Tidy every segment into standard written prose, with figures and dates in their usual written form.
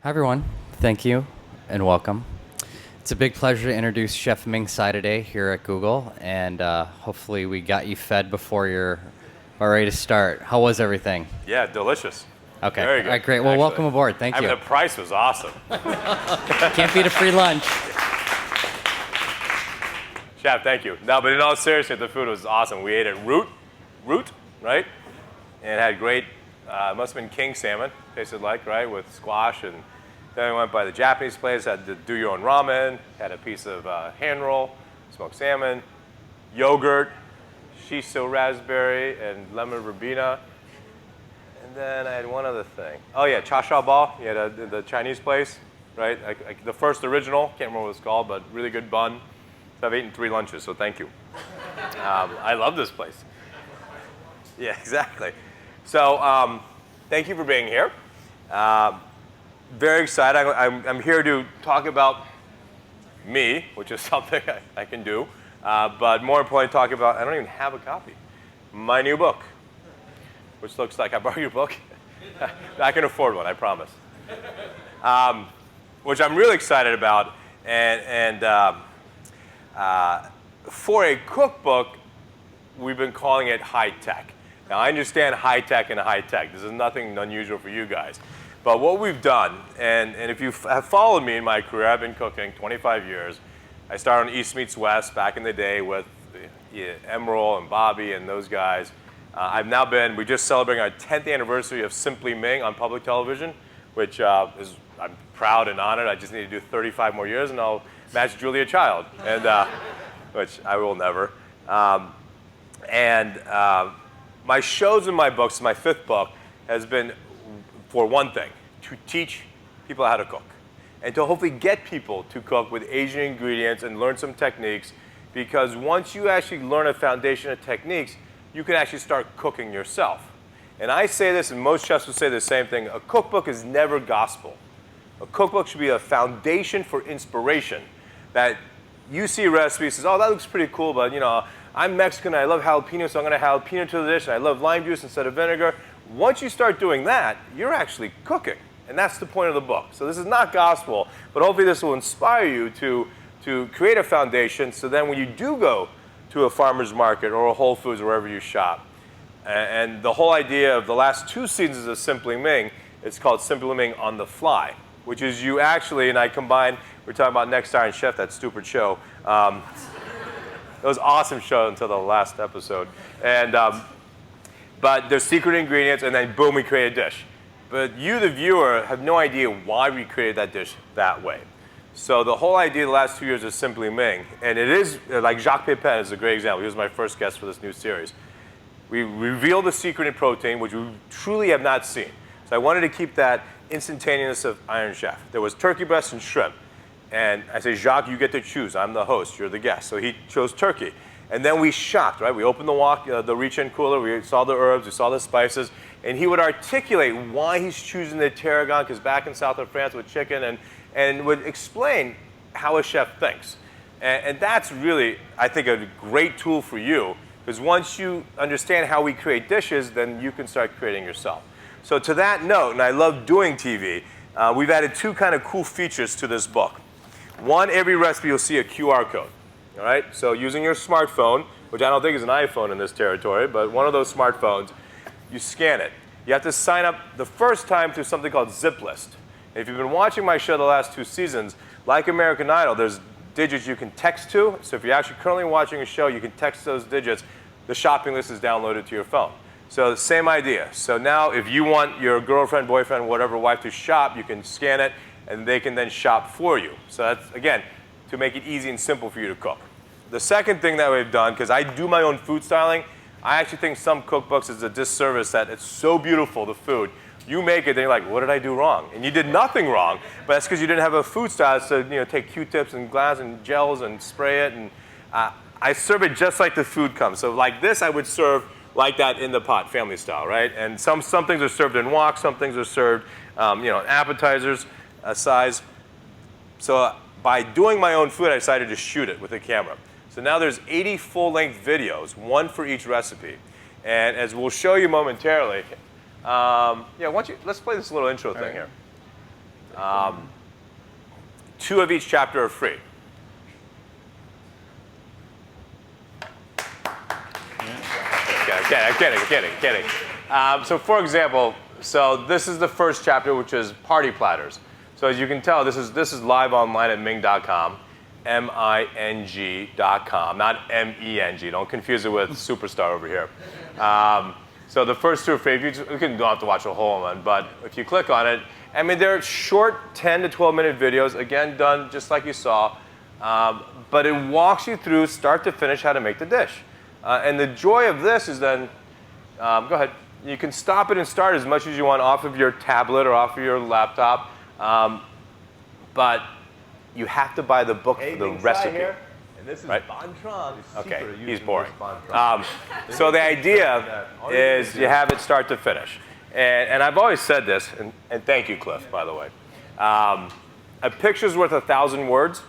Hi, everyone. Thank you and welcome. It's a big pleasure to introduce Chef Ming Tsai today here at Google, and hopefully we got you fed before you're about ready to start. How was everything? Yeah, delicious. Okay. Very good. All right, great. Well, welcome aboard. Thank you. The price was awesome. Can't beat a free lunch. Chef, thank you. No, but in all seriousness, the food was awesome. We ate at Root, right? And it had great, must have been king salmon, tasted like, right, with squash. And then we went by the Japanese place, had the do your own ramen, had a piece of hand roll, smoked salmon, yogurt, shiso raspberry, and lemon verbena. And then I had one other thing. Oh yeah, cha cha ball. You had the Chinese place, right? The first original, can't remember what it's called, but really good bun. So I've eaten 3 lunches, so thank you. I love this place. Yeah, exactly. So thank you for being here. Very excited. I'm here to talk about me, which is something I can do. But more importantly, talk about, I don't even have a copy, my new book, which looks like, I borrowed your book? I can afford one, I promise. Which I'm really excited about. And for a cookbook, we've been calling it high tech. Now, I understand high tech and high tech. This is nothing unusual for you guys. But what we've done, and if you have followed me in my career, I've been cooking 25 years. I started on East Meets West back in the day with Emerald and Bobby and those guys. We just celebrating our 10th anniversary of Simply Ming on public television, which I'm proud and honored. I just need to do 35 more years and I'll match Julia Child, and which I will never. My shows and my books, my 5th book, has been, for one thing, to teach people how to cook and to hopefully get people to cook with Asian ingredients and learn some techniques, because once you actually learn a foundation of techniques, you can actually start cooking yourself. And I say this, and most chefs will say the same thing, a cookbook is never gospel. A cookbook should be a foundation for inspiration, that you see a recipe and says, oh, that looks pretty cool, but I'm Mexican, I love jalapeno, so I'm going to jalapeno to the dish, and I love lime juice instead of vinegar. Once you start doing that, you're actually cooking. And that's the point of the book. So this is not gospel, but hopefully this will inspire you to create a foundation, so then when you do go to a farmer's market or a Whole Foods or wherever you shop, and the whole idea of the last 2 seasons of Simply Ming, it's called Simply Ming on the Fly, which is you actually, and I combine, we're talking about Next Iron Chef, that stupid show. It was an awesome show until the last episode. But there's secret ingredients, and then boom, we create a dish. But you, the viewer, have no idea why we created that dish that way. So the whole idea of the last 2 years is Simply Ming. And it is, like Jacques Pépin is a great example. He was my first guest for this new series. We revealed the secret in protein, which we truly have not seen. So I wanted to keep that instantaneous of Iron Chef. There was turkey breast and shrimp. And I say, Jacques, you get to choose. I'm the host. You're the guest. So he chose turkey. And then we shopped, right? We opened the reach-in cooler. We saw the herbs. We saw the spices. And he would articulate why he's choosing the tarragon, because back in south of France with chicken, and would explain how a chef thinks. And that's really, I think, a great tool for you, because once you understand how we create dishes, then you can start creating yourself. So to that note, and I love doing TV, we've added 2 kind of cool features to this book. One, every recipe you'll see a QR code. All right? So using your smartphone, which I don't think is an iPhone in this territory, but one of those smartphones, you scan it. You have to sign up the first time through something called ZipList. And if you've been watching my show the last 2 seasons, like American Idol, there's digits you can text to. So if you're actually currently watching a show, you can text those digits. The shopping list is downloaded to your phone. So same idea. So now if you want your girlfriend, boyfriend, whatever, wife to shop, you can scan it, and they can then shop for you. So that's, again, to make it easy and simple for you to cook. The second thing that we've done, because I do my own food styling, I actually think some cookbooks is a disservice that it's so beautiful, the food. You make it, then you're like, what did I do wrong? And you did nothing wrong, but that's because you didn't have a food stylist to take Q-tips and glass and gels and spray it. And I serve it just like the food comes. So like this, I would serve like that in the pot, family style, right? And some things are served in wok, some things are served, appetizers size. So by doing my own food, I decided to shoot it with a camera. So now there's 80 full-length videos, 1 for each recipe. And as we'll show you momentarily, let's play this little intro thing here. 2 of each chapter are free. I'm kidding. So for example, this is the first chapter, which is party platters. So as you can tell, this is live online at Ming.com, MING.com, not MENG. Don't confuse it with Superstar over here. So the first 2 are free. You don't have to watch the whole one, but if you click on it, I mean, they're short 10 to 12-minute videos, again, done just like you saw, but it walks you through, start to finish, how to make the dish. And the joy of this is then, go ahead, you can stop it and start as much as you want off of your tablet or off of your laptop, but you have to buy the book for the recipe. Here, and this is right? Ban Tran. Okay, he's boring. So the idea is you have it start to finish. And I've always said this, and thank you, Cliff, by the way. A picture's worth 1,000 words.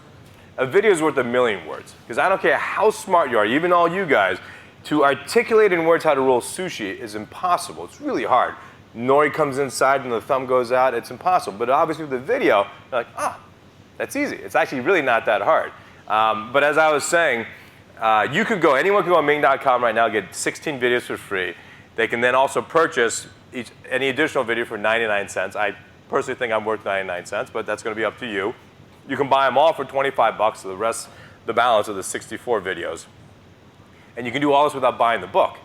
A video's worth 1,000,000 words. Because I don't care how smart you are, even all you guys, to articulate in words how to roll sushi is impossible. It's really hard. Nori comes inside and the thumb goes out. It's impossible. But obviously with the video, you're like, that's easy. It's actually really not that hard. But as I was saying, anyone can go on Ming.com right now, get 16 videos for free. They can then also purchase any additional video for 99 cents. I personally think I'm worth 99 cents, but that's going to be up to you. You can buy them all for 25 bucks, so the balance of the 64 videos. And you can do all this without buying the book.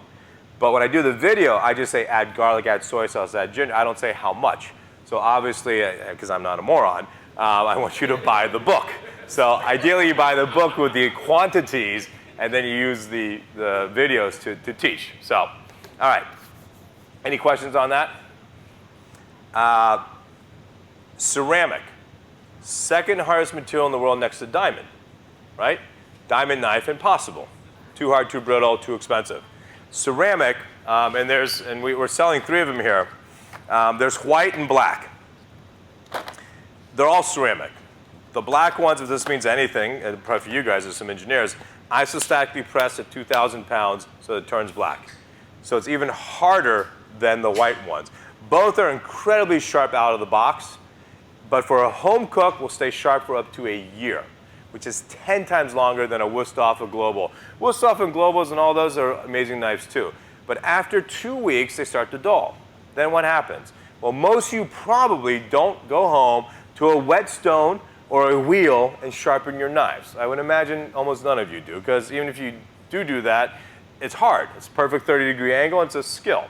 But when I do the video, I just say add garlic, add soy sauce, add ginger. I don't say how much. So obviously, because I'm not a moron, I want you to buy the book. So ideally, you buy the book with the quantities, and then you use the videos to teach. So, all right. Any questions on that? Ceramic. Second hardest material in the world next to diamond, right? Diamond knife, impossible. Too hard, too brittle, too expensive. Ceramic, and we're selling 3 of them here. There's white and black. They're all ceramic. The black ones, if this means anything, and probably for you guys as some engineers, isostatically pressed at 2,000 pounds so it turns black. So it's even harder than the white ones. Both are incredibly sharp out of the box, but for a home cook, will stay sharp for up to a year, which is 10 times longer than a Wusthof or Global. Wusthof and Globals and all those are amazing knives too. But after 2 weeks, they start to dull. Then what happens? Well, most of you probably don't go home to a whetstone or a wheel and sharpen your knives. I would imagine almost none of you do, because even if you do that, it's hard. It's a perfect 30-degree angle, and it's a skill.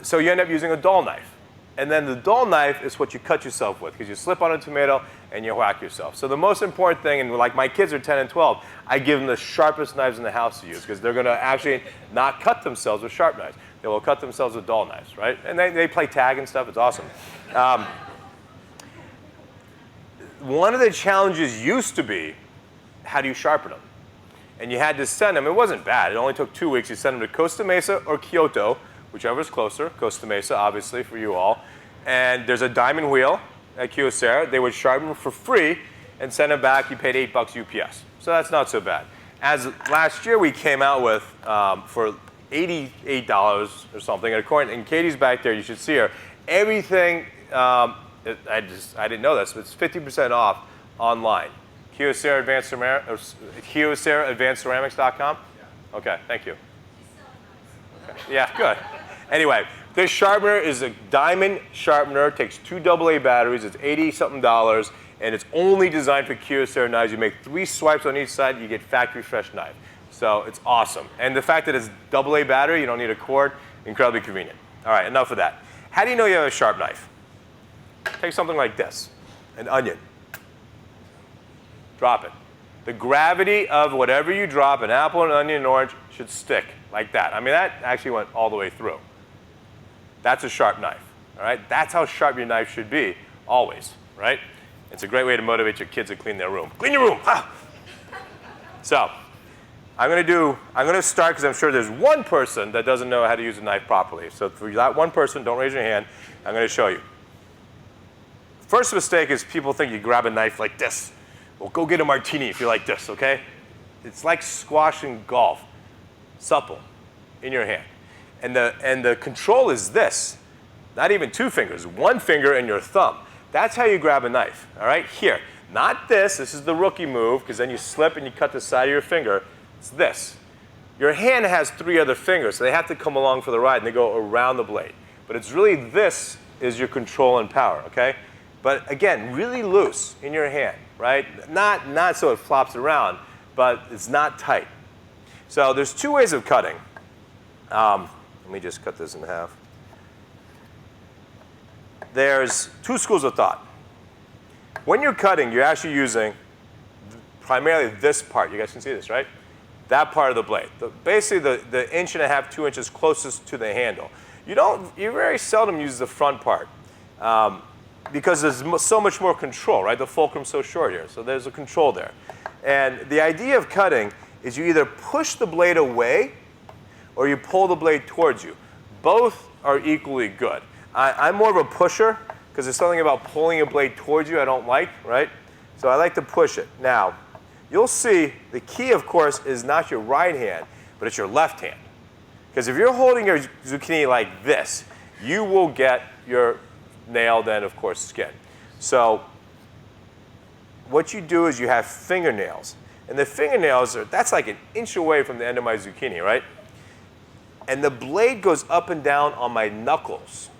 So you end up using a dull knife. And then the dull knife is what you cut yourself with, because you slip on a tomato and you whack yourself. So the most important thing, and like my kids are 10 and 12, I give them the sharpest knives in the house to use, because they're going to actually not cut themselves with sharp knives. They will cut themselves with dull knives, right? And they play tag and stuff. It's awesome. One of the challenges used to be, how do you sharpen them? And you had to send them. It wasn't bad. It only took 2 weeks. You send them to Costa Mesa or Kyoto, whichever is closer. Costa Mesa, obviously, for you all. And there's a diamond wheel at Kyocera. They would sharpen them for free and send them back. You paid $8 UPS. So that's not so bad. As last year, we came out with, for $88 or something, and Katie's back there, you should see her, everything, I didn't know this, but it's 50% off online. Kyocera AdvancedCeramics.com? Yeah. Okay, thank you. Okay. Yeah, good. Anyway, this sharpener is a diamond sharpener. It takes 2 AA batteries. It's $80-something, and it's only designed for Kyocera knives. You make 3 swipes on each side, you get factory fresh knife. So it's awesome. And the fact that it's AA battery, you don't need a cord, incredibly convenient. All right, enough of that. How do you know you have a sharp knife? Take something like this, an onion. Drop it. The gravity of whatever you drop, an apple, an onion, an orange, should stick like that. I mean, that actually went all the way through. That's a sharp knife, all right? That's how sharp your knife should be, always, right? It's a great way to motivate your kids to clean their room. Clean your room! Ah! So, I'm going to start, because I'm sure there's one person that doesn't know how to use a knife properly. So for that one person, don't raise your hand. I'm going to show you. First mistake is people think you grab a knife like this. Well, go get a martini if you like this, okay? It's like squash and golf. Supple in your hand. And the control is this. Not even 2 fingers. 1 finger and your thumb. That's how you grab a knife, all right? Here, not this. This is the rookie move, because then you slip and you cut the side of your finger. It's this. Your hand has 3 other fingers, so they have to come along for the ride, and they go around the blade. But it's really this is your control and power, okay? But again, really loose in your hand, right? Not so it flops around, but it's not tight. So there's 2 ways of cutting. Let me just cut this in half. There's 2 schools of thought. When you're cutting, you're actually using primarily this part. You guys can see this, right? That part of the blade. Basically, the 1.5 to 2 inches closest to the handle. You very seldom use the front part because there's so much more control, right? The fulcrum's so short here, so there's a control there. And the idea of cutting is you either push the blade away or you pull the blade towards you. Both are equally good. I'm more of a pusher because there's something about pulling a blade towards you I don't like, right? So I like to push it. Now, you'll see the key, of course, is not your right hand, but it's your left hand. Because if you're holding your zucchini like this, you will get your nailed and, of course, skin. So what you do is you have fingernails. And the fingernails, that's like 1 inch away from the end of my zucchini, right? And the blade goes up and down on my knuckles.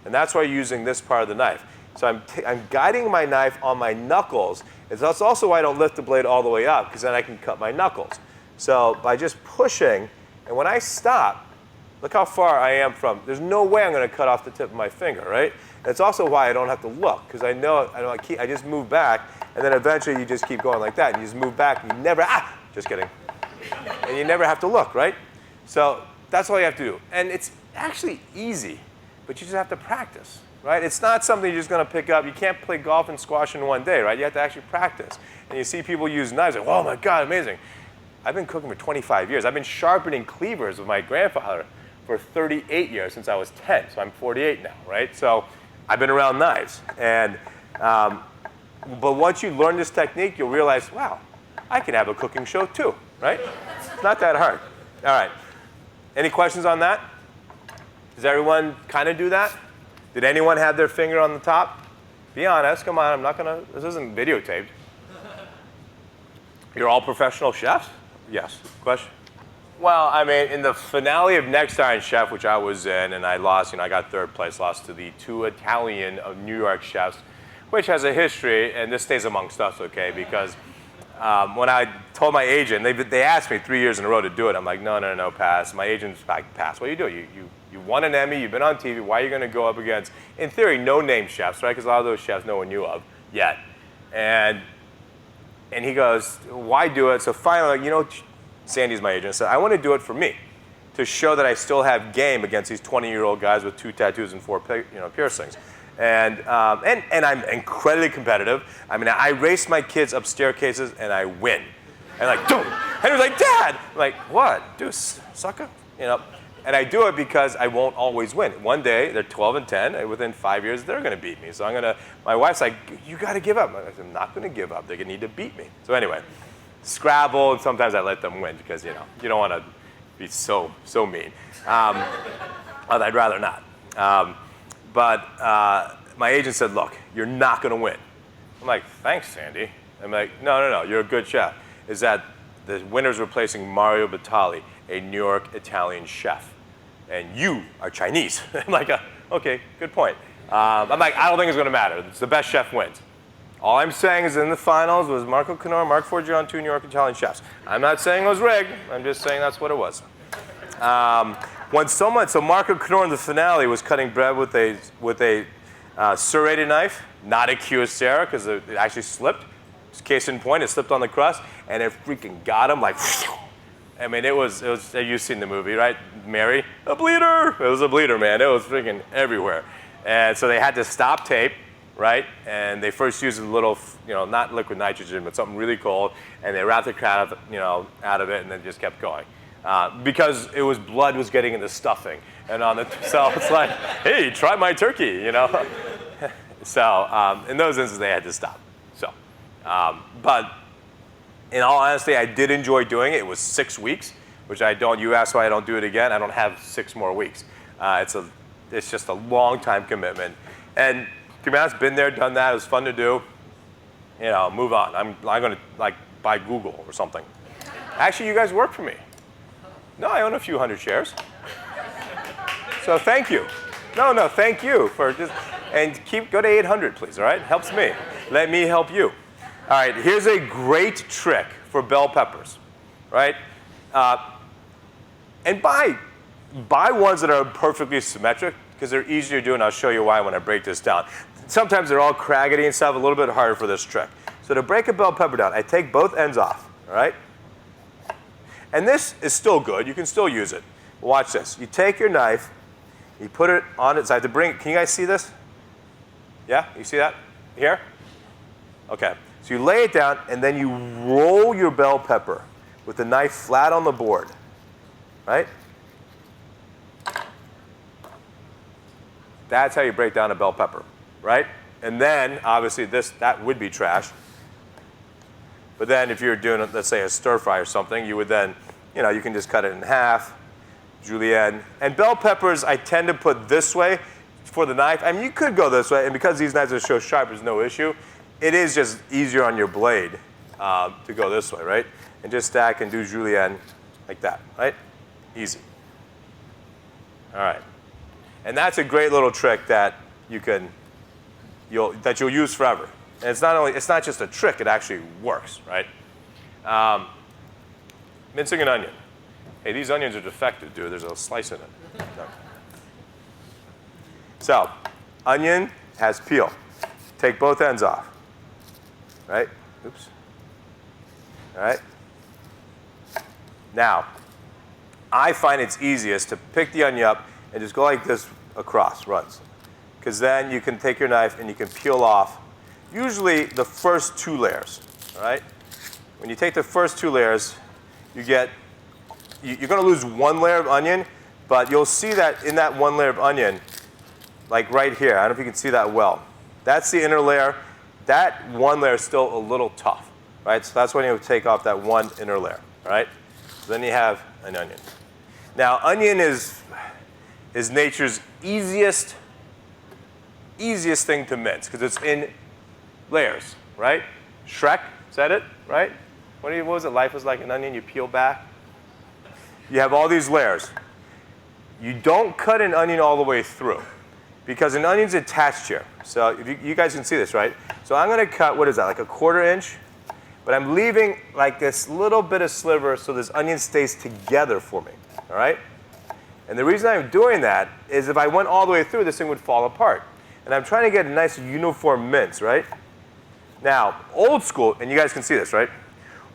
And that's why I'm using this part of the knife. So I'm guiding my knife on my knuckles. And that's also why I don't lift the blade all the way up, because then I can cut my knuckles. So by just pushing, and when I stop, look how far I am from, there's no way I'm going to cut off the tip of my finger, right? And it's also why I don't have to look, because I know I just move back, and then eventually you just keep going like that, and you just move back, and you never, just kidding. And you never have to look, right? So that's all you have to do. And it's actually easy, but you just have to practice, right? It's not something you're just going to pick up. You can't play golf and squash in one day, right? You have to actually practice. And you see people use knives, like, oh my God, amazing. I've been cooking for 25 years. I've been sharpening cleavers with my grandfather for 38 years since I was 10. So I'm 48 now, right? So I've been around knives. And, but once you learn this technique, you'll realize, wow, I can have a cooking show too, right? It's not that hard. All right. Any questions on that? Does everyone kind of do that? Did anyone have their finger on the top? Be honest, come on, I'm not gonna, this isn't videotaped. You're all professional chefs? Yes, question? Well, I mean, in the finale of Next Iron Chef, which I was in, and I lost, I got 3rd place, lost to the 2 Italian of New York chefs, which has a history, and this stays amongst us, okay, because when I told my agent, they asked me 3 years in a row to do it. I'm like, no, pass. My agent's like, pass. What do you do? You won an Emmy, you've been on TV, why are you going to go up against, in theory, no-name chefs, right? Because a lot of those chefs no one knew of yet. And he goes, why do it? So finally, Sandy's my agent, so I want to do it for me, to show that I still have game against these 20-year-old guys with 2 tattoos and 4 piercings. And I'm incredibly competitive. I mean, I race my kids up staircases and I win. And like, dude. And he was like, Dad. I'm like, what? Dude, sucker? And I do it because I won't always win. One day, they're 12 and 10, and within 5 years, they're going to beat me. So my wife's like, you got to give up. I'm not going to give up. They're going to need to beat me. So anyway, Scrabble, and sometimes I let them win because, you don't want to be so mean. I'd rather not. But my agent said, look, you're not going to win. I'm like, thanks, Sandy. I'm like, no, you're a good chef. Is that the winner's replacing Mario Batali, a New York Italian chef. And you are Chinese. I'm like, okay, good point. I'm like, I don't think it's going to matter. It's the best chef wins. All I'm saying is in the finals was Marco Canora, Mark Forgione, 2 New York Italian chefs. I'm not saying it was rigged. I'm just saying that's what it was. So Marco Canora in the finale was cutting bread with a serrated knife, not a Kyocera, because it actually slipped. Case in point, it slipped on the crust, and it freaking got him like. I mean, it was. You've seen the movie, right? Mary, a bleeder. It was a bleeder, man. It was freaking everywhere, and so they had to stop tape, right? And they first used a little, not liquid nitrogen, but something really cold, and they wrapped the crab, out of it, and then just kept going. Because blood was getting in the stuffing, and so it's like, hey, try my turkey, So in those instances, they had to stop. So, but in all honesty, I did enjoy doing it. It was 6 weeks, which I don't. You asked why I don't do it again. I don't have 6 more weeks. It's just a long time commitment, and to be honest, been there, done that. It was fun to do. You know, move on. I'm going to like buy Google or something. Actually, you guys work for me. No, I own a few hundred shares. So thank you. No, thank you for just, and go to 800, please, all right? Helps me. Let me help you. All right, here's a great trick for bell peppers, right? And buy ones that are perfectly symmetric because they're easier to do, and I'll show you why when I break this down. Sometimes they're all craggedy and stuff, a little bit harder for this trick. So to break a bell pepper down, I take both ends off, all right? And this is still good. You can still use it. Watch this. You take your knife, you put it on its side. Can you guys see this? Yeah? You see that here? Okay. So you lay it down, and then you roll your bell pepper with the knife flat on the board, right? That's how you break down a bell pepper, right? And then, obviously, that would be trash. But then if you're doing, let's say, a stir fry or something, you would then, you can just cut it in half, julienne. And bell peppers, I tend to put this way for the knife. I mean, you could go this way, and because these knives are so sharp, there's no issue. It is just easier on your blade to go this way, right? And just stack and do julienne like that, right? Easy. All right. And that's a great little trick that you'll use forever. And it's not just a trick, it actually works, right? Mincing an onion. Hey, these onions are defective, dude. There's a slice in it. No. So, onion has peel. Take both ends off. Right? Oops. All right? Now, I find it's easiest to pick the onion up and just go like this across, runs. Because then you can take your knife and you can peel off usually the first 2 layers, all right? When you take the first 2 layers, you're going to lose 1 layer of onion, but you'll see that in that 1 layer of onion, like right here, I don't know if you can see that well. That's the inner layer. That 1 layer is still a little tough, right? So that's when you take off that 1 inner layer, all right? So then you have an onion. Now, onion is nature's easiest thing to mince because it's in layers, right? Shrek said it, right? What was it? Life is like an onion, you peel back. You have all these layers. You don't cut an onion all the way through because an onion's attached here. So if you guys can see this, right? So I'm going to cut, what is that, like a 1/4 inch? But I'm leaving like this little bit of sliver so this onion stays together for me, all right? And the reason I'm doing that is if I went all the way through, this thing would fall apart. And I'm trying to get a nice uniform mince, right? Now, old school, and you guys can see this, right?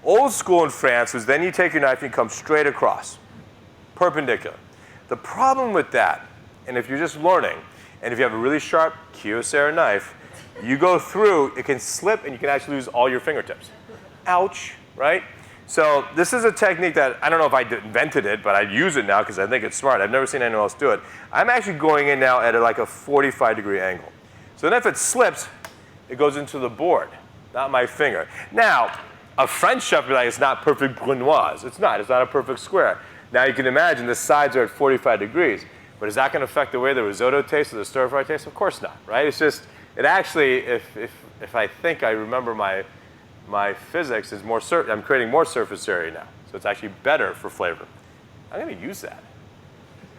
Old school in France was then you take your knife and you come straight across, perpendicular. The problem with that, and if you're just learning, and if you have a really sharp Kyocera knife, you go through, it can slip and you can actually lose all your fingertips. Ouch, right? So this is a technique that, I don't know if I invented it, but I use it now because I think it's smart. I've never seen anyone else do it. I'm actually going in now at like a 45-degree angle. So then if it slips, it goes into the board, not my finger. Now, a French chef would be like, it's not perfect brunoise. It's not a perfect square. Now you can imagine the sides are at 45 degrees. But is that going to affect the way the risotto tastes or the stir fry tastes? Of course not, right? It's just, it actually, if I think I remember my physics, is more I'm creating more surface area now. So it's actually better for flavor. I'm going to use that.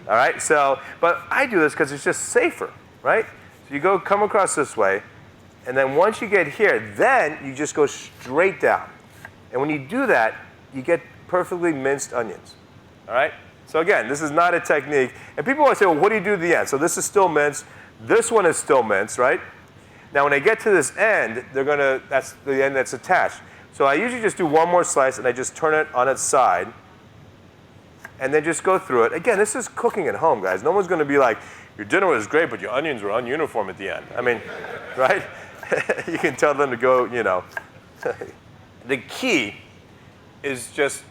All right, so, but I do this because it's just safer, right? So you come across this way, and then once you get here, then you just go straight down. And when you do that, you get perfectly minced onions, all right? So again, this is not a technique. And people always say, well, what do you do at the end? So this is still minced. This one is still minced, right? Now when I get to this end, that's the end that's attached. So I usually just do one more slice and I just turn it on its side and then just go through it. Again, this is cooking at home, guys. No one's going to be like, your dinner was great, but your onions were ununiform at the end. I mean, right? You can tell them to go, The key is just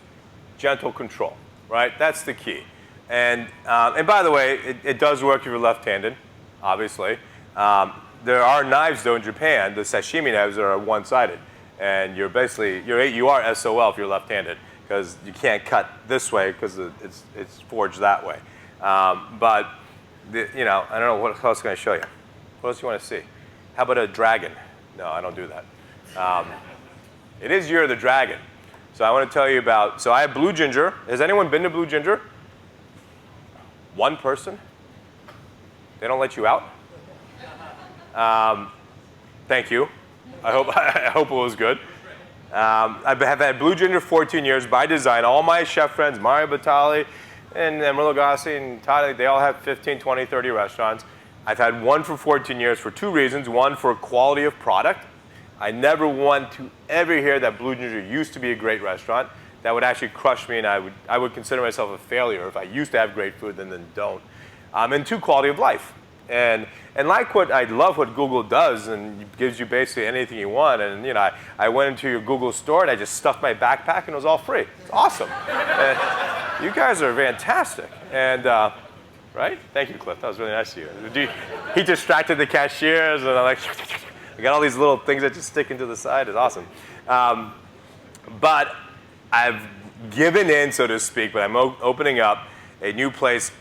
gentle control, right? That's the key. And by the way, it does work if you're left-handed, obviously. There are knives, though, in Japan, the sashimi knives that are one-sided. And you are SOL if you're left-handed, because you can't cut this way because it's forged that way. But, I don't know, what else can I show you? What else do you want to see? How about a dragon? No, I don't do that. It is Year of the Dragon. So I want to tell you about, so I have Blue Ginger. Has anyone been to Blue Ginger? One person? They don't let you out? Thank you. I hope it was good. I have had Blue Ginger 14 years by design. All my chef friends, Mario Batali and Amarillo Gassi and Tade, they all have 15, 20, 30 restaurants. I've had one for 14 years for two reasons. One, for quality of product. I never want to ever hear that Blue Ginger used to be a great restaurant. That would actually crush me, and I would consider myself a failure if I used to have great food and then don't. And two, quality of life. And like I love what Google does and gives you basically anything you want. And you know, I went into your Google store and I just stuffed my backpack and it was all free. It's awesome. And you guys are fantastic. And right? Thank you, Cliff. That was really nice of you. He distracted the cashiers and I'm like, I got all these little things that just stick into the side. It's awesome. But I've given in, so to speak, but I'm opening up a new place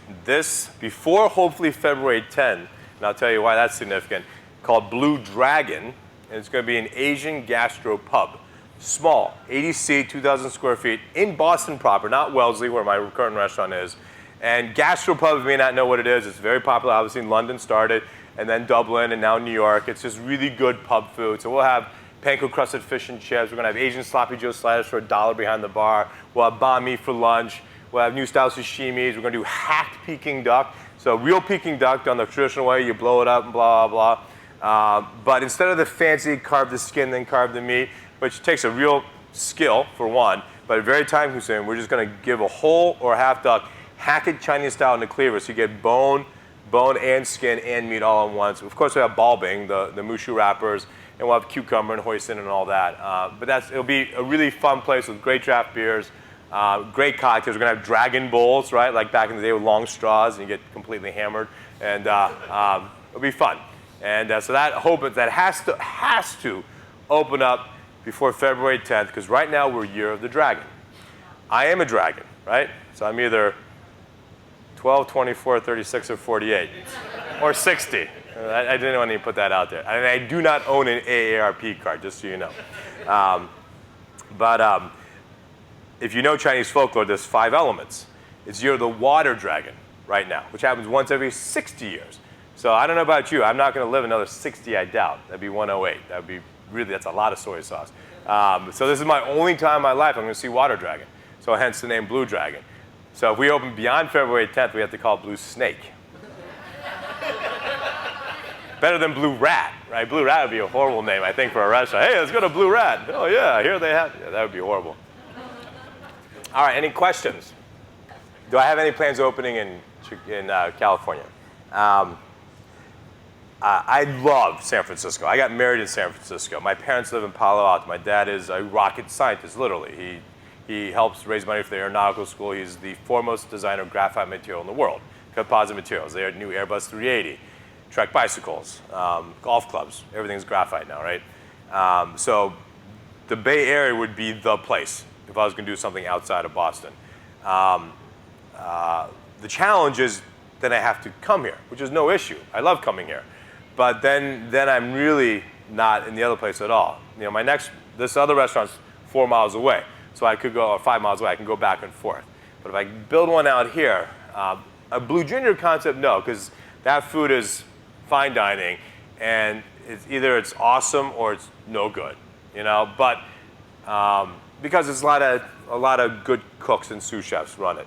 before hopefully February 10, and I'll tell you why that's significant, called Blue Dragon, and it's going to be an Asian gastro pub. Small, 80 seat, 2,000 square feet, in Boston proper, not Wellesley, where my current restaurant is. And gastro pub, you may not know what it is. It's very popular, obviously, in London started, and then Dublin, and now New York. It's just really good pub food. So we'll have panko crusted fish and chips. We're going to have Asian sloppy Joe sliders for $1 behind the bar. We'll have banh mi for lunch. We'll have new style sashimis. We're going to do hacked Peking duck. So real Peking duck done the traditional way. You blow it up and blah, blah, blah. But instead of the fancy carve the skin, then carve the meat, which takes a real skill, for one, but very time consuming, we're just going to give a whole or half duck, hack it Chinese style in the cleaver. So you get bone and skin and meat all in once. Of course, we have balbing, the mushu wrappers, and we'll have cucumber and hoisin and all that. But it'll be a really fun place with great draft beers. Great cocktails. We're going to have dragon bowls, right? Like back in the day with long straws, and you get completely hammered. And it'll be fun. And so that has to open up before February 10th, because right now we're Year of the Dragon. I am a dragon, right? So I'm either 12, 24, 36, or 48, or 60. I didn't want to put that out there. And I do not own an AARP card, just so you know. If you know Chinese folklore, there's 5 elements. It's Year of the Water Dragon right now, which happens once every 60 years. So I don't know about you. I'm not going to live another 60, I doubt. That'd be 108. That's a lot of soy sauce. So this is my only time in my life I'm going to see Water Dragon. So hence the name Blue Dragon. So if we open beyond February 10th, we have to call it Blue Snake. Better than Blue Rat, right? Blue Rat would be a horrible name, I think, for a restaurant. Hey, let's go to Blue Rat. Oh, yeah, here they have. Yeah, that would be horrible. All right, any questions? Do I have any plans opening in California? I love San Francisco. I got married in San Francisco. My parents live in Palo Alto. My dad is a rocket scientist, literally. He helps raise money for the aeronautical school. He's the foremost designer of graphite material in the world, composite materials. They are new Airbus 380, Trek bicycles, golf clubs. Everything's graphite now, right? So the Bay Area would be the place if I was going to do something outside of Boston. The challenge is then I have to come here, which is no issue. I love coming here. But then I'm really not in the other place at all. You know, this other restaurant's 4 miles away. So I could go, or 5 miles away, I can go back and forth. But if I build one out here, a Blue Ginger concept, no, because that food is fine dining, and either it's awesome or it's no good, you know. But because it's a lot of good cooks and sous chefs run it.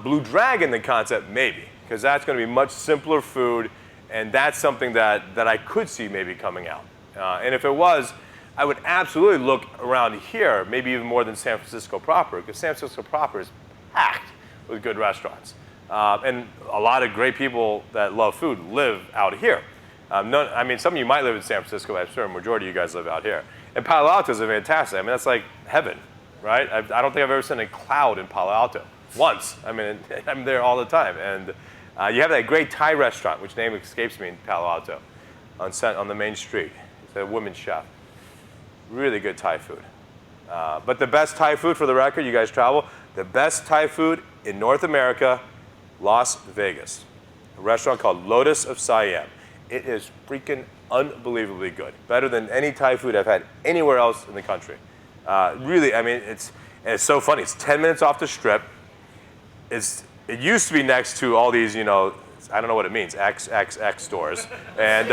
Blue Dragon, the concept, maybe, because that's going to be much simpler food, and that's something that I could see maybe coming out. And if it was, I would absolutely look around here, maybe even more than San Francisco proper, because San Francisco proper is packed with good restaurants. And a lot of great people that love food live out here. I mean, some of you might live in San Francisco, but I'm sure a majority of you guys live out here. And Palo Alto is fantastic. I mean, that's like heaven, right? I don't think I've ever seen a cloud in Palo Alto. Once. I mean, I'm there all the time. And you have that great Thai restaurant, which name escapes me, in Palo Alto, on the main street. It's a women's chef. Really good Thai food. But the best Thai food, for the record, you guys travel, the best Thai food in North America, Las Vegas. A restaurant called Lotus of Siam. It is freaking unbelievably good. Better than any Thai food I've had anywhere else in the country. Really, I mean, it's so funny. It's 10 minutes off the Strip. It used to be next to all these, you know, I don't know what it means, XXX stores. And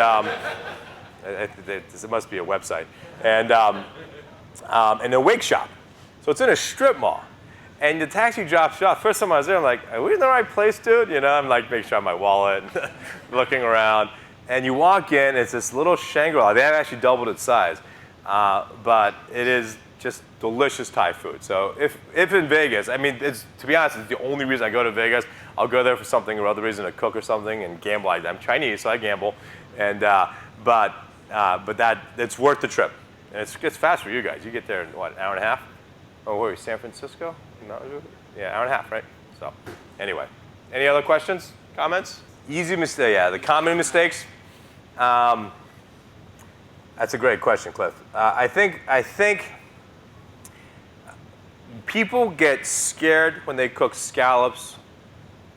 it must be a website. And a wake shop. So it's in a strip mall. And the taxi drops you off. First time I was there, I'm like, are we in the right place, dude? You know, I'm like making sure I have my wallet, looking around. And you walk in, it's this little Shangri-La. They have actually doubled its size. But it is just delicious Thai food. So if in Vegas, I mean, to be honest, it's the only reason I go to Vegas. I'll go there for something or other reason, to cook or something and gamble. I'm Chinese, so I gamble. And, but it's worth the trip. And it's fast for you guys. You get there in, what, an hour and a half? Oh, where are we, San Francisco? No, yeah, hour and a half, right? So, anyway. Any other questions, comments? Easy mistake, yeah, the common mistakes. That's a great question, Cliff. I think people get scared when they cook scallops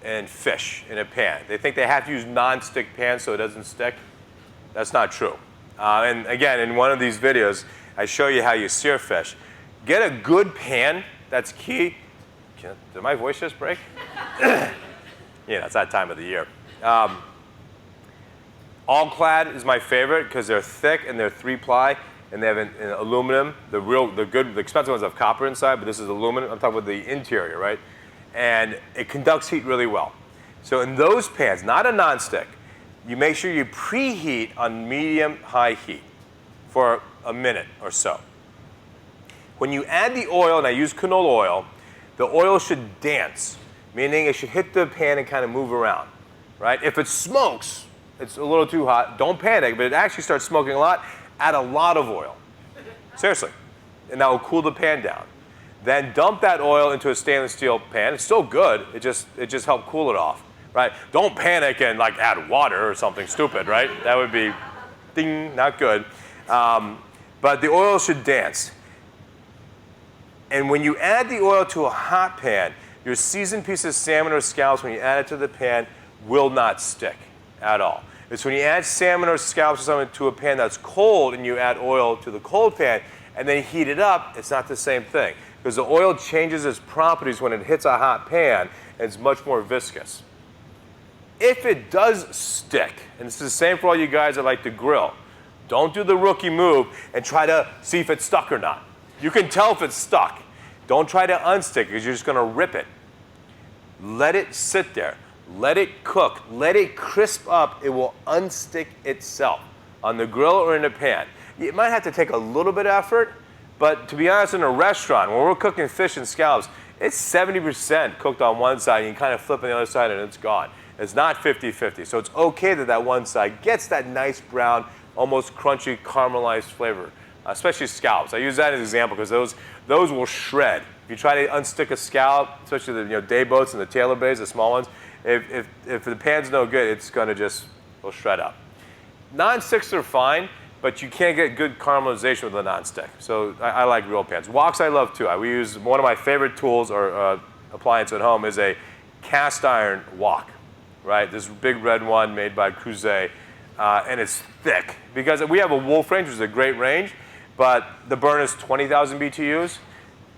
and fish in a pan. They think they have to use non-stick pans so it doesn't stick. That's not true. And again, in one of these videos, I show you how you sear fish. Get a good pan, that's key. Did my voice just break? Yeah, it's that time of the year. All clad is my favorite because they're thick and they're 3-ply and they have an aluminum. The expensive ones have copper inside, but this is aluminum. I'm talking about the interior, right? And it conducts heat really well. So in those pans, not a nonstick, you make sure you preheat on medium-high heat for a minute or so. When you add the oil, and I use canola oil, the oil should dance, meaning it should hit the pan and kind of move around, right? If it smokes, it's a little too hot, don't panic, but it actually starts smoking a lot, add a lot of oil. Seriously. And that will cool the pan down. Then dump that oil into a stainless steel pan. It's still good, it just helped cool it off, right? Don't panic and like add water or something stupid, right? That would be, ding, not good. But the oil should dance. And when you add the oil to a hot pan, your seasoned piece of salmon or scallops, when you add it to the pan, will not stick at all. It's when you add salmon or scallops or something to a pan that's cold and you add oil to the cold pan and then heat it up, it's not the same thing. Because the oil changes its properties when it hits a hot pan and it's much more viscous. If it does stick, and it's the same for all you guys that like to grill, don't do the rookie move and try to see if it's stuck or not. You can tell if it's stuck. Don't try to unstick because you're just going to rip it. Let it sit there. Let it cook. Let it crisp up. It will unstick itself on the grill or in a pan. It might have to take a little bit of effort, but to be honest, in a restaurant, when we're cooking fish and scallops, it's 70% cooked on one side, and you kind of flip on the other side, and it's gone. It's not 50-50. So it's okay that one side gets that nice brown, almost crunchy, caramelized flavor. Especially scallops. I use that as an example because those will shred. If you try to unstick a scallop, especially the day boats and the Taylor bays, the small ones, if the pan's no good, it's going to will shred up. Non-sticks are fine, but you can't get good caramelization with a non-stick. So I like real pans. Woks I love too. We use one of my favorite tools or appliance at home is a cast iron wok, right? This big red one made by Creuset, and it's thick because we have a Wolf range, which is a great range. But the burner is 20,000 BTUs.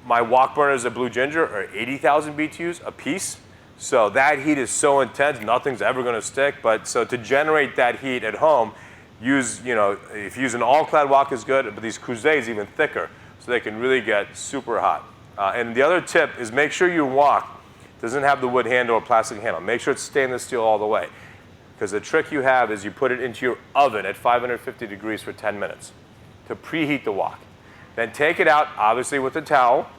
My wok burners at Blue Ginger are 80,000 BTUs a piece. So that heat is so intense, nothing's ever going to stick. But so to generate that heat at home, if you use an all-clad wok is good, but these Creuset is even thicker, so they can really get super hot. And the other tip is make sure your wok doesn't have the wood handle or plastic handle. Make sure it's stainless steel all the way. Because the trick you have is you put it into your oven at 550 degrees for 10 minutes. To preheat the wok. Then take it out, obviously with a towel.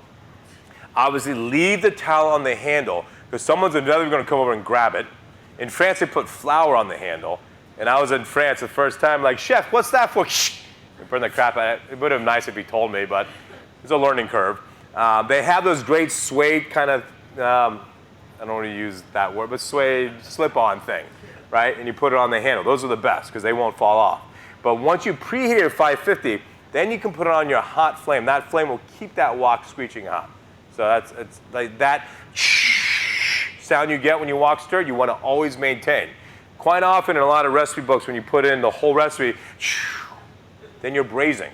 Obviously leave the towel on the handle because someone's inevitably going to come over and grab it. In France, they put flour on the handle. And I was in France the first time, like, chef, what's that for? They burn the crap out of it. It would have been nice if he told me, but it's a learning curve. They have those great suede kind of, I don't want to use that word, but suede slip-on thing, right? And you put it on the handle. Those are the best because they won't fall off. But once you preheat it at 550, then you can put it on your hot flame. That flame will keep that wok screeching hot. So it's like that sound you get when you wok stir, you want to always maintain. Quite often in a lot of recipe books, when you put in the whole recipe, then you're braising.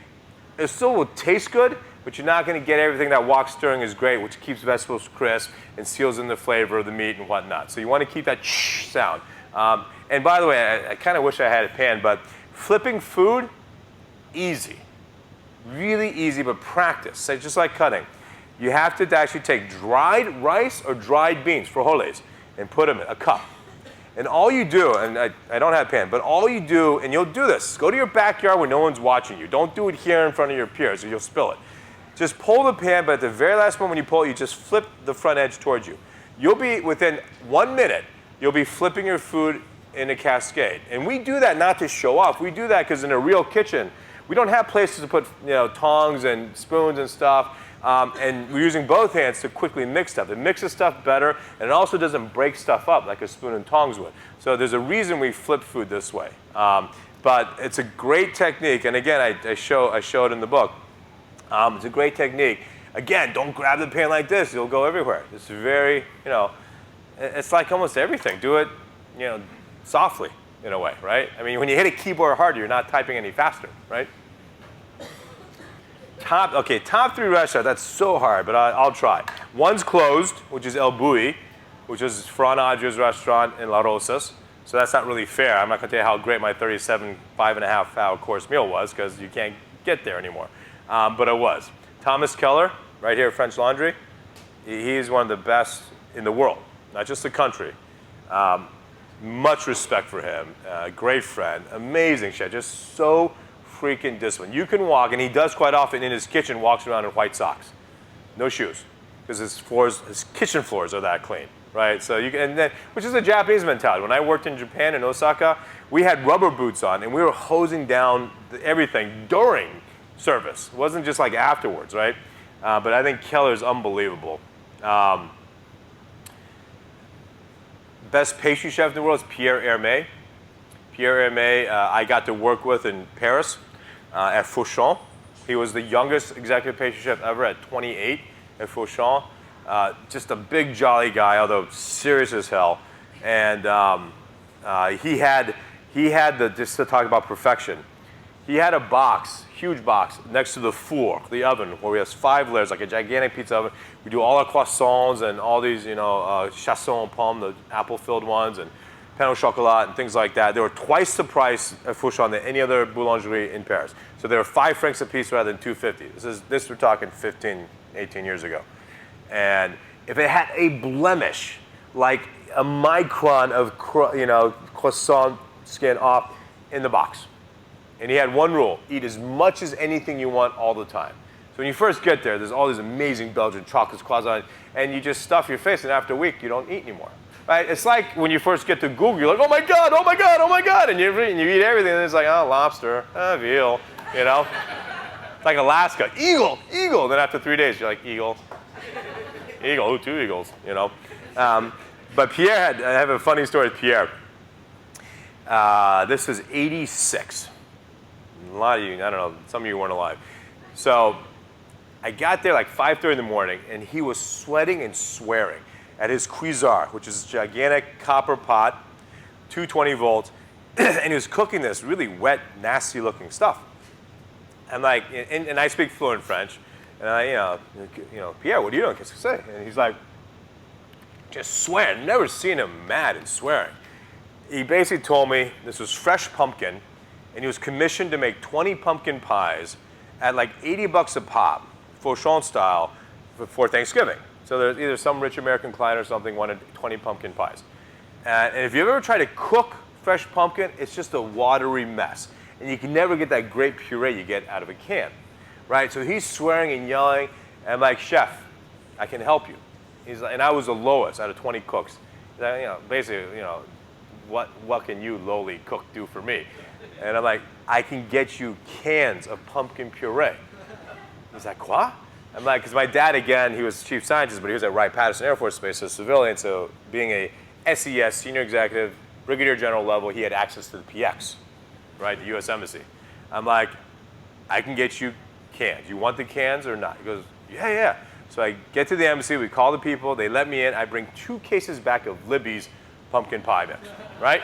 It still will taste good, but you're not going to get everything. That wok stirring is great, which keeps vegetables crisp and seals in the flavor of the meat and whatnot. So you want to keep that sound. And by the way, I kind of wish I had a pan, but flipping food, easy. Really easy, but practice. So just like cutting. You have to actually take dried rice or dried beans, frijoles, and put them in a cup. And all you do, and I don't have a pan, but all you do, and you'll do this, go to your backyard where no one's watching you. Don't do it here in front of your peers or you'll spill it. Just pull the pan, but at the very last moment you pull it, you just flip the front edge towards you. You'll be, within 1 minute, you'll be flipping your food in a cascade. And we do that not to show off. We do that because in a real kitchen, we don't have places to put tongs and spoons and stuff. And we're using both hands to quickly mix stuff. It mixes stuff better, and it also doesn't break stuff up like a spoon and tongs would. So there's a reason we flip food this way. But it's a great technique, and again, I show it in the book. It's a great technique. Again, don't grab the pan like this. You'll go everywhere. It's very, it's like almost everything. Do it, softly in a way, right? I mean, when you hit a keyboard harder, you're not typing any faster, right? Top 3 restaurants, that's so hard, but I'll try. One's closed, which is El Bulli, which is Fran Adria's restaurant in La Rosas. So that's not really fair. I'm not going to tell you how great my 37 5.5-hour course meal was, because you can't get there anymore. But it was. Thomas Keller, right here at French Laundry, he's one of the best in the world, not just the country. Much respect for him. Great friend, amazing chef, just so freaking disciplined. You can walk, and he does quite often in his kitchen, walks around in white socks, no shoes, because his kitchen floors are that clean, right? So you can, which is a Japanese mentality. When I worked in Japan in Osaka, we had rubber boots on, and we were hosing down everything during service. It wasn't just like afterwards, right? But I think Keller's unbelievable. Best pastry chef in the world is Pierre Herme. Pierre Herme, I got to work with in Paris at Fauchon. He was the youngest executive pastry chef ever at 28 at Fauchon. Just a big, jolly guy, although serious as hell. And he had just to talk about perfection, he had a box, huge box, next to the four, the oven, where we have 5 layers, like a gigantic pizza oven. We do all our croissants and all these, chasson pomme, the apple-filled ones, and pain au chocolat and things like that. They were twice the price at Fauchon than any other boulangerie in Paris. So they were 5 francs a piece rather than 2.50. This we're talking 15, 18 years ago. And if it had a blemish, like a micron of croissant skin off in the box. And he had one rule: eat as much as anything you want all the time. So when you first get there, there's all these amazing Belgian chocolates, croissants, and you just stuff your face, and after a week, you don't eat anymore. Right? It's like when you first get to Google, you're like, oh my God, oh my God, oh my God, and you eat everything, and it's like, oh, lobster, veal, It's like Alaska, eagle, eagle. Then after 3 days, you're like, eagle, eagle, 2 eagles, But Pierre I have a funny story with Pierre. This was 86. A lot of you, I don't know, some of you weren't alive. So I got there like 5:30 in the morning, and he was sweating and swearing at his cuisar, which is a gigantic copper pot, 220 volts, and he was cooking this really wet, nasty-looking stuff. I'm like, and I speak fluent French, and I, Pierre, what are you doing? Qu'est-ce que c'est? And he's like, just swearing. Never seen him mad and swearing. He basically told me this was fresh pumpkin, and he was commissioned to make 20 pumpkin pies at like $80 a pop, Fauchon style, for Thanksgiving. So there's either some rich American client or something wanted 20 pumpkin pies. And if you've ever tried to cook fresh pumpkin, it's just a watery mess. And you can never get that great puree you get out of a can, right? So he's swearing and yelling, and I'm like, chef, I can help you. He's like, and I was the lowest out of 20 cooks. Basically, what can you lowly cook do for me? And I'm like, I can get you cans of pumpkin puree. He's like, quoi? I'm like, because my dad, again, he was chief scientist, but he was at Wright-Patterson Air Force Base as a civilian, so being a SES, senior executive, brigadier general level, he had access to the PX, right, the U.S. Embassy. I'm like, I can get you cans. You want the cans or not? He goes, yeah. So I get to the embassy, we call the people, they let me in, I bring 2 cases back of Libby's pumpkin pie mix, right?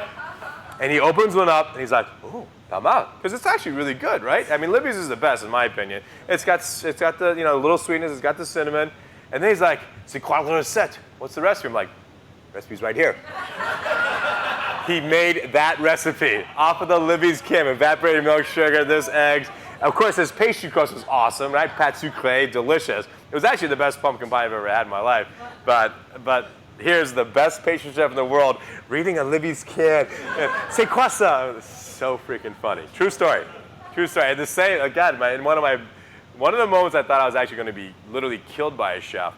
And he opens one up, and he's like, ooh, tamam. Because it's actually really good, right? I mean, Libby's is the best, in my opinion. It's got the little sweetness. It's got the cinnamon. And then he's like, c'est quoi le recette? What's the recipe? I'm like, recipe's right here. He made that recipe off of the Libby's Kim, evaporated milk, sugar, this eggs. Of course, his pastry crust was awesome, right? Pâte sucrée, delicious. It was actually the best pumpkin pie I've ever had in my life. But here's the best pastry chef in the world reading a Libby's Kim. C'est quoi ça? So freaking funny. True story. True story. And the same, again, in one of the moments I thought I was actually going to be literally killed by a chef,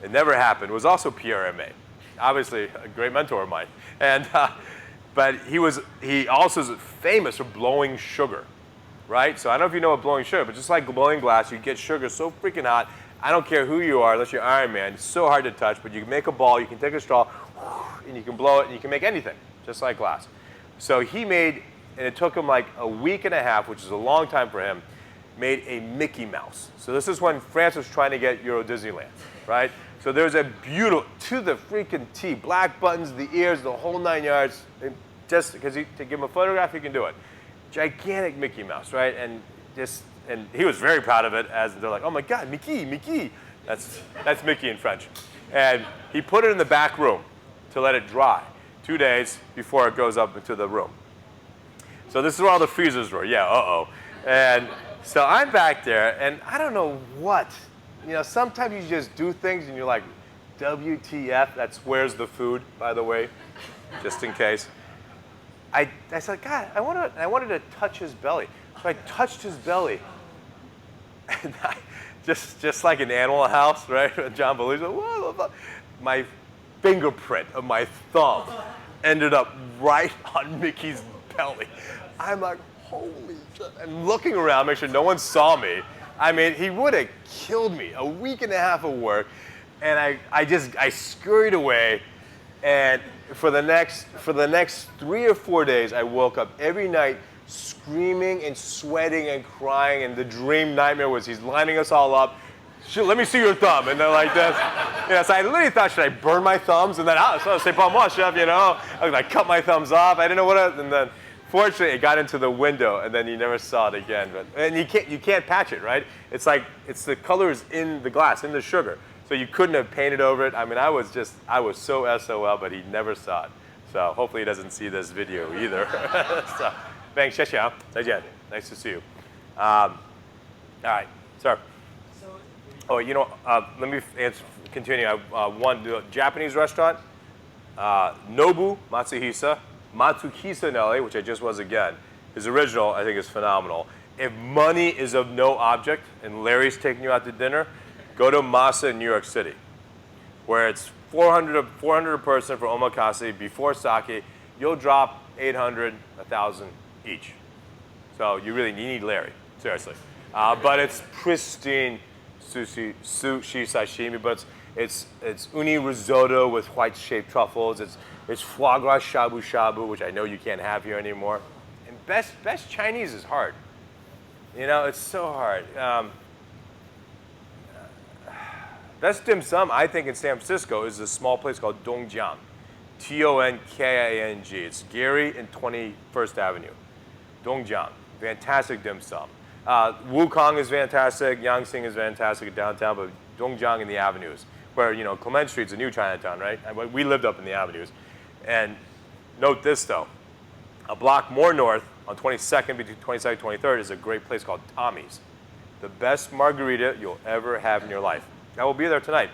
it never happened, was also Pierre Herme. Obviously, a great mentor of mine. And, but he also is famous for blowing sugar, right? So I don't know if you know what blowing sugar, but just like blowing glass, you get sugar so freaking hot. I don't care who you are, unless you're Iron Man. It's so hard to touch, but you can make a ball, you can take a straw, and you can blow it, and you can make anything, just like glass. So he made, and it took him like a week and a half, which is a long time for him, made a Mickey Mouse. So this is when France was trying to get Euro Disneyland, right? So there's a beautiful, to the freaking T, black buttons, the ears, the whole 9 yards. And just because to give him a photograph, he can do it. Gigantic Mickey Mouse, right? And he was very proud of it. As they're like, oh my God, Mickey. That's Mickey in French. And he put it in the back room to let it dry 2 days before it goes up into the room. So this is where all the freezers were. Yeah, And so I'm back there, and I don't know what. Sometimes you just do things, and you're like, WTF? That's where's the food, by the way, just in case. I said, God, I wanted to touch his belly. So I touched his belly. And just like an Animal House, right? John Belushi, whoa, my fingerprint of my thumb ended up right on Mickey's belly. I'm like, holy shit. I'm looking around, make sure no one saw me. I mean, he would have killed me. A week and a half of work. And I scurried away. And for the next 3 or 4 days, I woke up every night screaming and sweating and crying. And the dream nightmare was he's lining us all up. Let me see your thumb. And they're like this. So I literally thought, should I burn my thumbs? And then, c'est pas moi, chef, I cut my thumbs off. I didn't know what and then, fortunately, it got into the window, and then you never saw it again. And you can't patch it, right? It's like the color is in the glass, in the sugar. So you couldn't have painted over it. I mean, I was so SOL, but he never saw it. So hopefully he doesn't see this video either. So, thanks, 谢谢. Nice to see you. All right, sir. Oh, let me continue. One, the Japanese restaurant, Nobu Matsuhisa in LA, which I just was again. His original, I think, is phenomenal. If money is of no object and Larry's taking you out to dinner, go to Masa in New York City, where it's $400 a person for omakase before sake. You'll drop $800, $1,000 each. So you need Larry, seriously. But it's pristine sushi sashimi, but it's uni risotto with white-shaped truffles. It's foie gras shabu shabu, which I know you can't have here anymore. And best Chinese is hard. It's so hard. Best dim sum, I think, in San Francisco is a small place called Dongjiang. Tonking. It's Gary and 21st Avenue. Dongjiang. Fantastic dim sum. Wukong is fantastic. Yangtze is fantastic downtown, but Dongjiang in the avenues, where, Clement Street's a new Chinatown, right? We lived up in the avenues. And note this, though. A block more north, on 22nd, between 22nd and 23rd, is a great place called Tommy's. The best margarita you'll ever have in your life. I will be there tonight.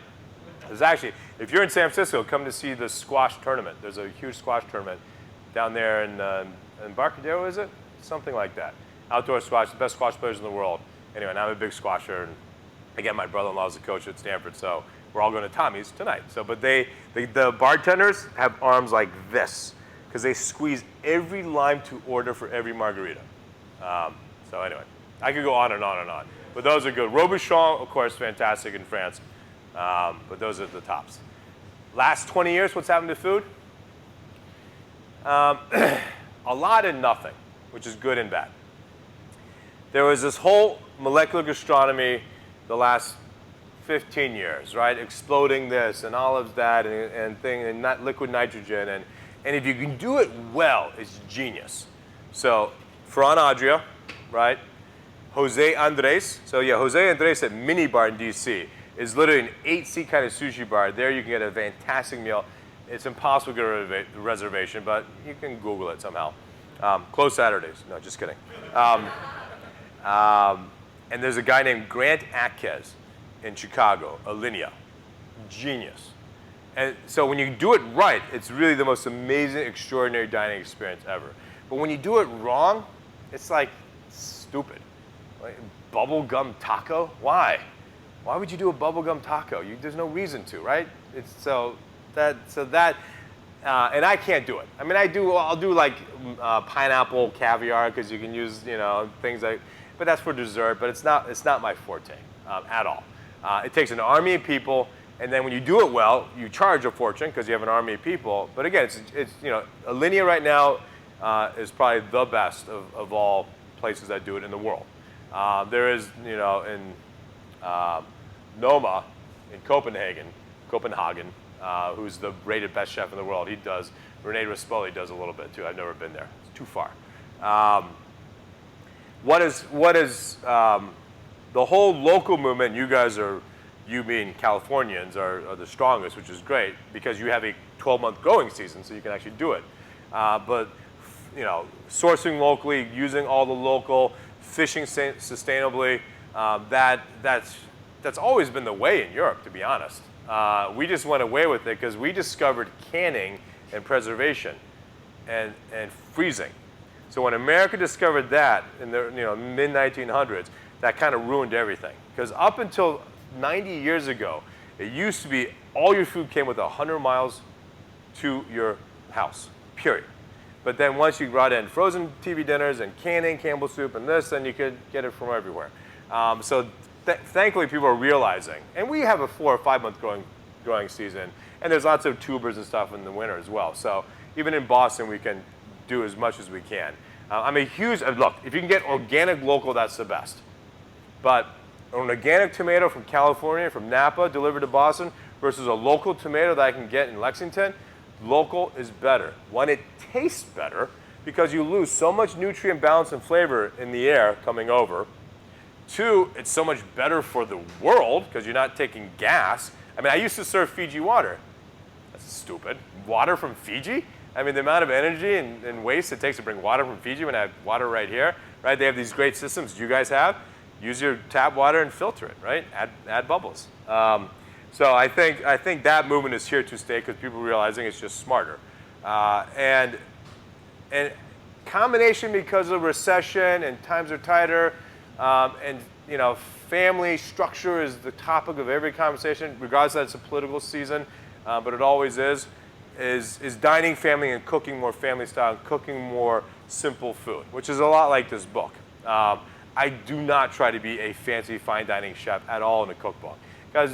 There's actually, if you're in San Francisco, come to see the squash tournament. There's a huge squash tournament down there in Embarcadero, is it? Something like that. Outdoor squash, the best squash players in the world. Anyway, and I'm a big squasher, and again, my brother-in-law is a coach at Stanford, so we're all going to Tommy's tonight. So, but the bartenders have arms like this, because they squeeze every lime to order for every margarita. So anyway, I could go on and on and on. But those are good. Robuchon, of course, fantastic in France. But those are the tops. Last 20 years, what's happened to food? A lot and nothing, which is good and bad. There was this whole molecular gastronomy the last 15 years, right? Exploding this and all of that and liquid nitrogen. And if you can do it well, it's genius. So Ferran Adria, right? Jose Andres. So yeah, Jose Andres at Mini Bar in DC is literally an 8-seat kind of sushi bar. There you can get a fantastic meal. It's impossible to get a reservation, but you can Google it somehow. Closed Saturdays. No, just kidding. And there's a guy named Grant Atquez in Chicago, Alinea. Genius. And so when you do it right, it's really the most amazing, extraordinary dining experience ever. But when you do it wrong, it's like stupid. Like, bubblegum taco? Why? Why would you do a bubblegum taco? There's no reason to, right? And I can't do it. I mean, I'll do like pineapple caviar because you can use, things like, but that's for dessert. But it's not my forte at all. It takes an army of people, and then when you do it well, you charge a fortune because you have an army of people. But again, it's Alinea right now is probably the best of all places that do it in the world. There is, in Noma in Copenhagen, who's the rated best chef in the world. He does. Rene Rispoli does a little bit too. I've never been there. It's too far. What is the whole local movement? You being Californians are the strongest, which is great because you have a 12-month growing season, so you can actually do it. But sourcing locally, using all the local, fishing sustainably, that's always been the way in Europe, to be honest. We just went away with it because we discovered canning and preservation and freezing. So when America discovered that in the mid-1900s, that kind of ruined everything. Because up until 90 years ago, it used to be all your food came with 100 miles to your house, period. But then once you brought in frozen TV dinners and canning, Campbell soup, and this, then you could get it from everywhere. So thankfully, people are realizing, and we have a 4 or 5 month growing season, and there's lots of tubers and stuff in the winter as well. So even in Boston, we can do as much as we can. I'm a huge look. If you can get organic, local, that's the best. But an organic tomato from California, from Napa, delivered to Boston, versus a local tomato that I can get in Lexington, local is better. One, it tastes better because you lose so much nutrient balance and flavor in the air coming over. Two, it's so much better for the world because you're not taking gas. I mean, I used to serve Fiji water. That's stupid. Water from Fiji? I mean, the amount of energy and waste it takes to bring water from Fiji when I have water right here, right? They have these great systems you guys have. Use your tap water and filter it, right? Add bubbles. So I think that movement is here to stay because people are realizing it's just smarter. And combination because of recession and times are tighter, and family structure is the topic of every conversation, regardless that it's a political season, but it always is dining family and cooking more family style and cooking more simple food, which is a lot like this book. I do not try to be a fancy fine dining chef at all in a cookbook, because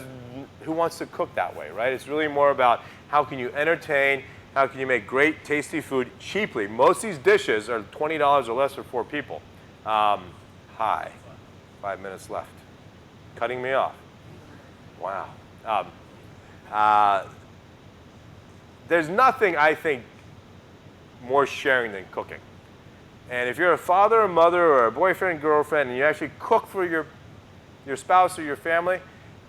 who wants to cook that way, right? It's really more about how can you entertain, how can you make great tasty food cheaply. Most of these dishes are $20 or less for 4 people. Hi, 5 minutes left. Cutting me off. Wow. There's nothing, I think, more sharing than cooking. And if you're a father or mother or a boyfriend, girlfriend, and you actually cook for your spouse or your family,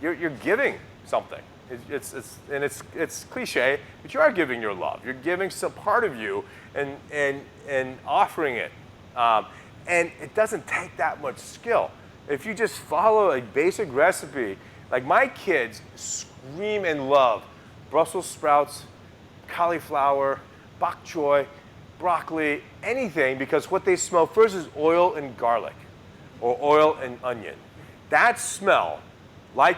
you're giving something. It's cliche, but you are giving your love. You're giving some part of you and offering it. And it doesn't take that much skill. If you just follow a basic recipe, like my kids scream and love Brussels sprouts, cauliflower, bok choy, broccoli, anything, because what they smell first is oil and garlic, or oil and onion. That smell, like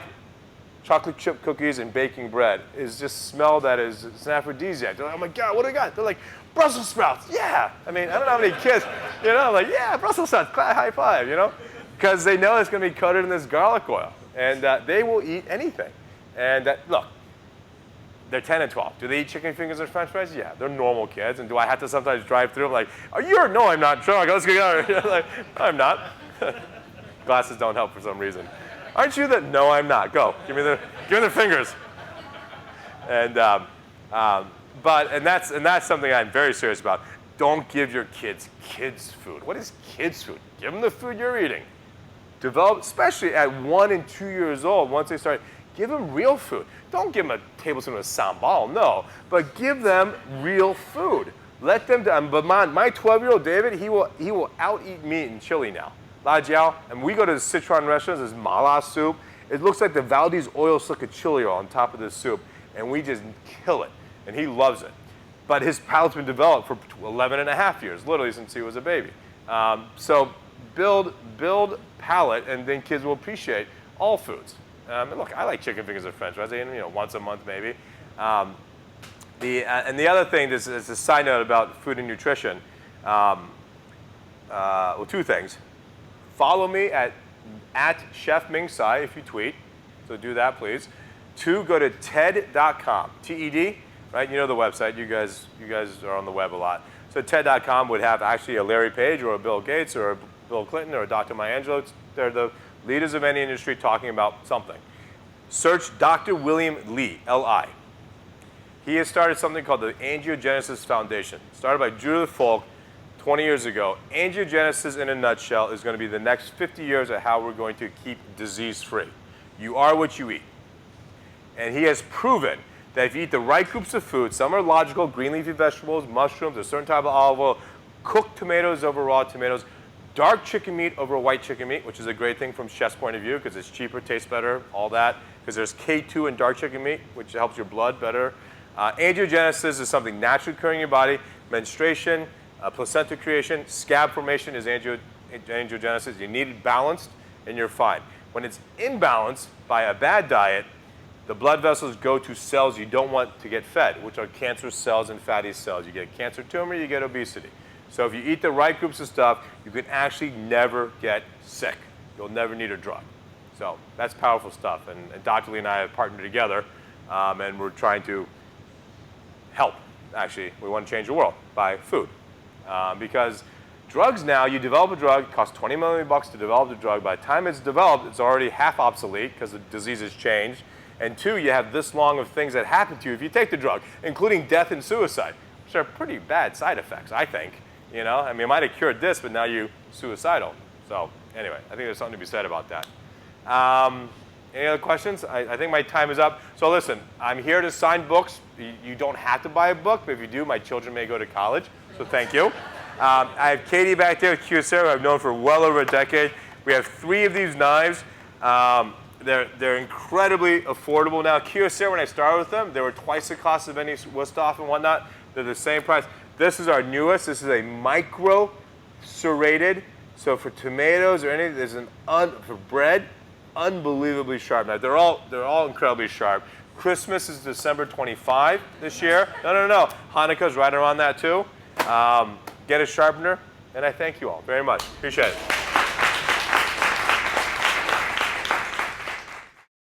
chocolate chip cookies and baking bread, is just smell that is it's an aphrodisiac. They're like, oh my God, what do I got? They're like, Brussels sprouts, yeah. I mean, I don't know how many kids, like, yeah, Brussels sprouts, high five, because they know it's going to be coated in this garlic oil, and they will eat anything. And look, they're 10 and 12. Do they eat chicken fingers and French fries? Yeah, they're normal kids. And do I have to sometimes drive through? I'm like, no, I'm not. Sure, let's go. Like, no, I'm not. Glasses don't help for some reason. Aren't you no, I'm not. Go. Give me the fingers. And and that's something I'm very serious about. Don't give your kids food. What is kids food? Give them the food you're eating. Develop, especially at 1 and 2 years old, once they start, give them real food. Don't give them a tablespoon of sambal, no, but give them real food. Let them, but my 12-year-old David, he will out-eat me in Chile now. La Jiao, and we go to the Sichuan restaurants, there's mala soup. It looks like the Valdez oil slick of chili oil on top of this soup, and we just kill it, and he loves it. But his palate's been developed for 11 and a half years, literally since he was a baby. So build palate, and then kids will appreciate all foods. And look, I like chicken fingers and French fries, once a month maybe. And the other thing, this is a side note about food and nutrition. Well, two things. Follow me at Chef Ming Tsai if you tweet, so do that please. 2, go to TED.com, TED, right? You know the website. You guys are on the web a lot. So TED.com would have actually a Larry Page or a Bill Gates or a Bill Clinton or a Dr. Maya Angelou. They're the leaders of any industry talking about something. Search Dr. William Li, L-I. He has started something called the Angiogenesis Foundation, started by Judith Folk 20 years ago. Angiogenesis, in a nutshell, is going to be the next 50 years of how we're going to keep disease-free. You are what you eat. And he has proven that if you eat the right groups of food, some are logical, green leafy vegetables, mushrooms, a certain type of olive oil, cooked tomatoes over raw tomatoes, dark chicken meat over white chicken meat, which is a great thing from chef's point of view because it's cheaper, tastes better, all that. Because there's K2 in dark chicken meat, which helps your blood better. Angiogenesis is something naturally occurring in your body. Menstruation, placenta creation, scab formation is angiogenesis. You need it balanced, and you're fine. When it's imbalanced by a bad diet, the blood vessels go to cells you don't want to get fed, which are cancerous cells and fatty cells. You get a cancer tumor, you get obesity. So if you eat the right groups of stuff, you can actually never get sick. You'll never need a drug. So that's powerful stuff. And Dr. Lee and I have partnered together, and we're trying to help. Actually, we want to change the world by food. Because drugs now, you develop a drug, it costs $20 million to develop the drug. By the time it's developed, it's already half obsolete because the disease has changed. And 2, you have this long of things that happen to you if you take the drug, including death and suicide, which are pretty bad side effects, I think. I mean, it might have cured this, but now you're suicidal. So anyway, I think there's something to be said about that. Any other questions? I think my time is up. So listen, I'm here to sign books. You don't have to buy a book, but if you do, my children may go to college. So thank you. I have Katie back there with Kyocera, who I've known for well over a decade. We have 3 of these knives. They're incredibly affordable now. Kyocera, when I started with them, they were twice the cost of any Wusthof and whatnot. They're the same price. This is our newest. This is a micro serrated. So for tomatoes or anything, there's for bread, unbelievably sharp knife. They're all incredibly sharp. Christmas is December 25 this year. No. Hanukkah's right around that too. Get a sharpener, and I thank you all very much. Appreciate it.